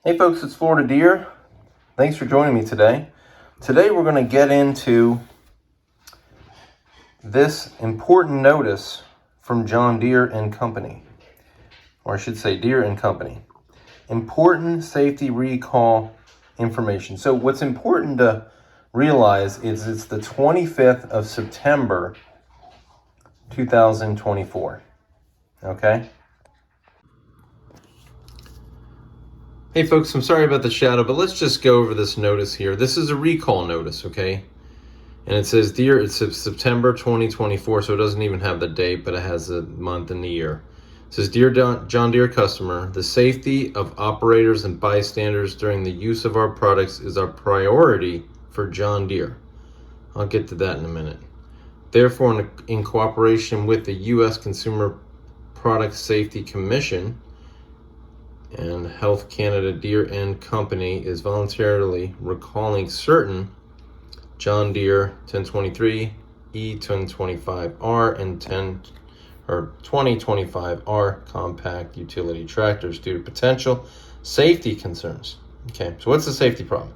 Hey folks, it's Florida Deere. Thanks for joining me today. Today we're going to get into this important notice from John Deere and Company, or I should say Deere and Company. Important safety recall information. So what's important to realize is it's the 25th of September 2024. Okay? Hey folks, I'm sorry about the shadow, but let's just go over this notice here. This is a recall notice, okay? And it says Deere, it's September 2024, so it doesn't even have the date, but it has the month and the year. It says, Dear John Deere customer, the safety of operators and bystanders during the use of our products is our priority for John Deere. I'll get to that in a minute. Therefore, in cooperation with the U.S. Consumer Product Safety Commission, and Health Canada, Deere and Company is voluntarily recalling certain John Deere 1023E, 1025R, and 2025R compact utility tractors due to potential safety concerns. Okay, so what's the safety problem?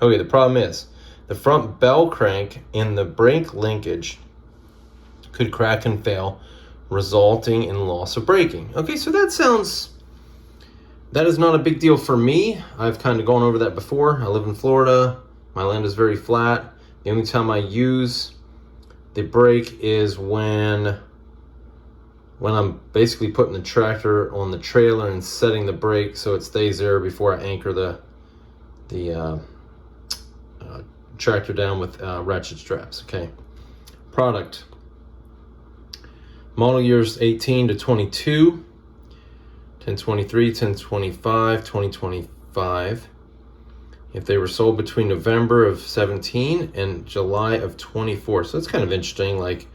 Okay, the problem is the front bell crank in the brake linkage could crack and fail, resulting in loss of braking. Okay, so that is not a big deal for me. I've kind of gone over that before. I live in Florida. My land is very flat. The only time I use the brake is when I'm basically putting the tractor on the trailer and setting the brake so it stays there before I anchor the tractor down with ratchet straps. Okay. Product. Model years 18 to 22. 1023, 1025, 2025. If they were sold between November of 17 and July of 24. So that's kind of interesting. Like,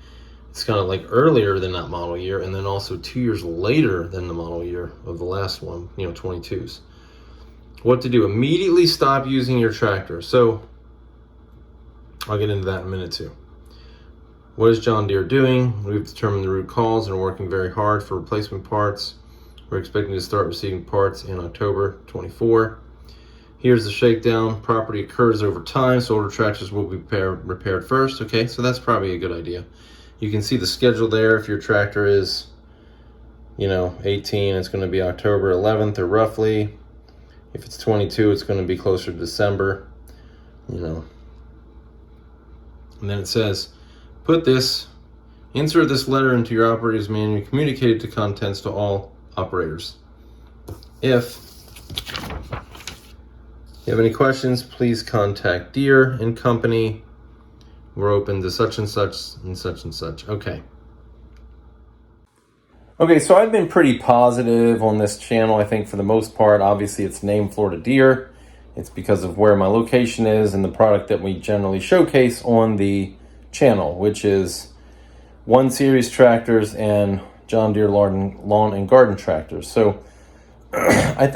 it's kind of like earlier than that model year, and then also 2 years later than the model year of the last one, 22s. What to do? Immediately stop using your tractor. So I'll get into that in a minute too. What is John Deere doing? We've determined the root cause and are working very hard for replacement parts. We're expecting to start receiving parts in October 24. Here's the shakedown. Property occurs over time, so older tractors will be repaired first. Okay, so that's probably a good idea. You can see the schedule there. If your tractor is, 18, it's going to be October 11th or roughly. If it's 22, it's going to be closer to December, And then it says, insert this letter into your operator's manual, communicate the contents to all operators. If you have any questions, please contact Deere and Company. We're open to such and such and such and such. Okay, so I've been pretty positive on this channel, I think, for the most part. Obviously, it's named Florida Deere. It's because of where my location is and the product that we generally showcase on the channel, which is 1 Series tractors and John Deere lawn and garden tractors. So I'm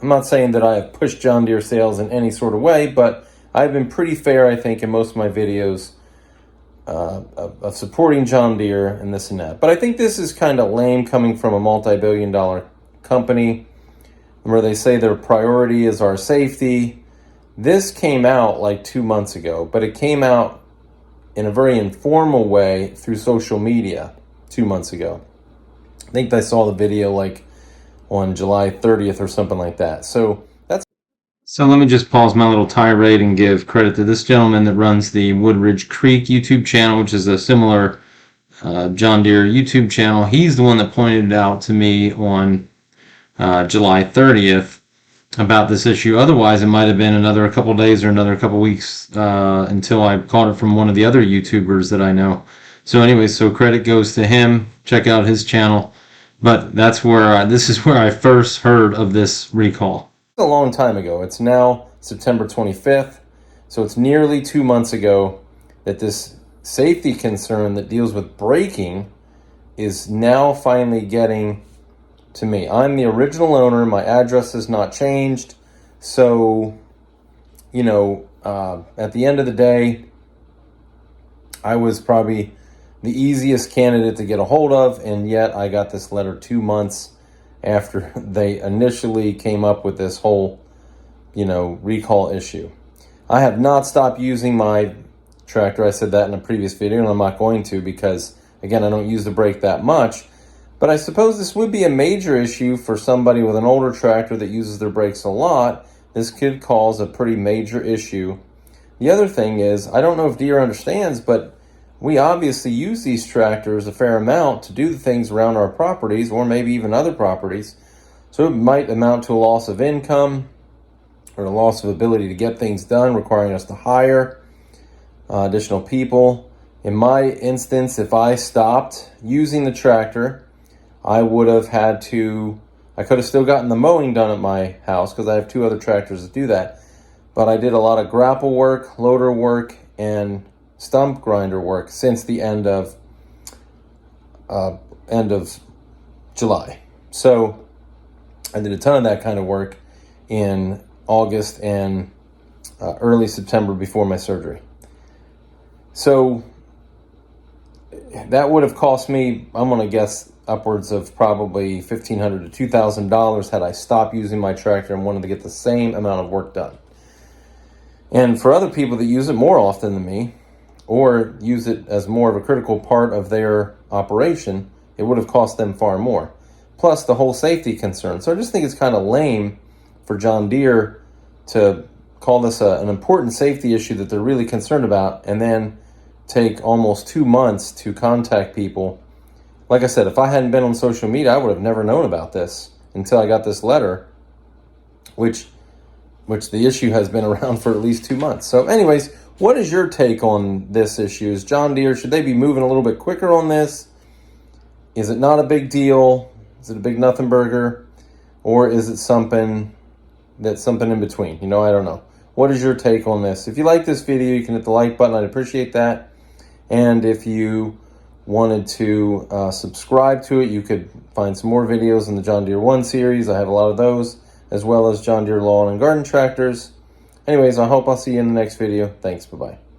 not saying that I have pushed John Deere sales in any sort of way, but I've been pretty fair, I think, in most of my videos of supporting John Deere and this and that. But I think this is kind of lame coming from a multi-billion-dollar company where they say their priority is our safety. This came out like 2 months ago, but it came out in a very informal way through social media 2 months ago. I think I saw the video like on July 30th or something like that. So let me just pause my little tirade and give credit to this gentleman that runs the Woodridge Creek YouTube channel, which is a similar John Deere YouTube channel. He's the one that pointed it out to me on July 30th about this issue. Otherwise, it might have been another couple days or another couple weeks until I caught it from one of the other YouTubers that I know. So anyway, so credit goes to him. Check out his channel. But that's where this is where I first heard of this recall. A long time ago. It's now September 25th. So it's nearly 2 months ago that this safety concern that deals with braking is now finally getting to me. I'm the original owner. My address has not changed. So, at the end of the day, I was probably the easiest candidate to get a hold of, and yet I got this letter 2 months after they initially came up with this whole recall issue. I have not stopped using my tractor. I said that in a previous video, and I'm not going to because, again, I don't use the brake that much. But I suppose this would be a major issue for somebody with an older tractor that uses their brakes a lot. This could cause a pretty major issue. The other thing is, I don't know if Deere understands, but we obviously use these tractors a fair amount to do the things around our properties, or maybe even other properties. So it might amount to a loss of income or a loss of ability to get things done, requiring us to hire additional people. In my instance, if I stopped using the tractor, I would have had to, I could have still gotten the mowing done at my house because I have 2 other tractors that do that. But I did a lot of grapple work, loader work, and stump grinder work since the end of July. So I did a ton of that kind of work in August and early September before my surgery. So that would have cost me, I'm going to guess, upwards of probably $1,500 to $2,000 had I stopped using my tractor and wanted to get the same amount of work done. And for other people that use it more often than me, or use it as more of a critical part of their operation, it would have cost them far more. Plus the whole safety concern. So I just think it's kind of lame for John Deere to call this an important safety issue that they're really concerned about, and then take almost 2 months to contact people. Like I said, if I hadn't been on social media, I would have never known about this until I got this letter, which the issue has been around for at least 2 months. So anyways, what is your take on this issue? Is John Deere, should they be moving a little bit quicker on this? Is it not a big deal? Is it a big nothing burger? Or is it something in between? I don't know. What is your take on this? If you like this video, you can hit the like button. I'd appreciate that. And if you wanted to subscribe to it, you could find some more videos in the John Deere 1 series. I have a lot of those, as well as John Deere lawn and garden tractors. Anyways, I hope I'll see you in the next video. Thanks. Bye-bye.